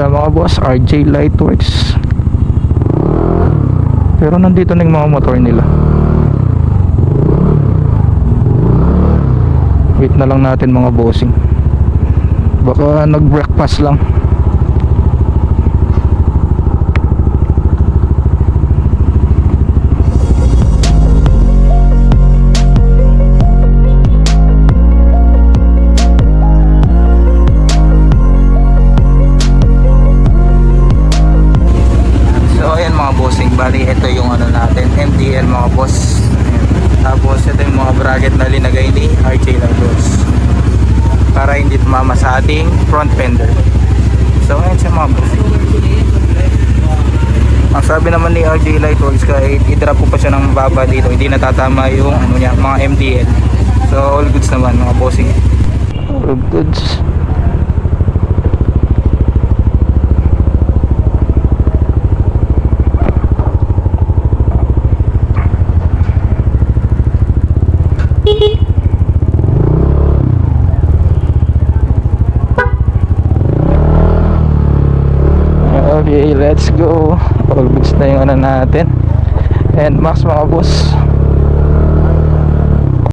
siya mga boss, RJ Lightworks. Pero nandito na yung mga motor nila. Wait na lang natin mga bossing. Baka nag-breakfast lang. Bali, ito yung ano natin, MDL mga boss. Tapos ito yung mga bracket na linagay ni RJ Lightworks para hindi tumama sa ating front fender. So ngayon siya mga boss. Ang sabi naman ni RJ Lightworks, kahit i-drop po pa siya ng baba dito, hindi natatama yung ano niya, mga MDL. So all goods naman mga bossing. All goods. Okay, let's go. All goods na yung ano natin. And max mga boss.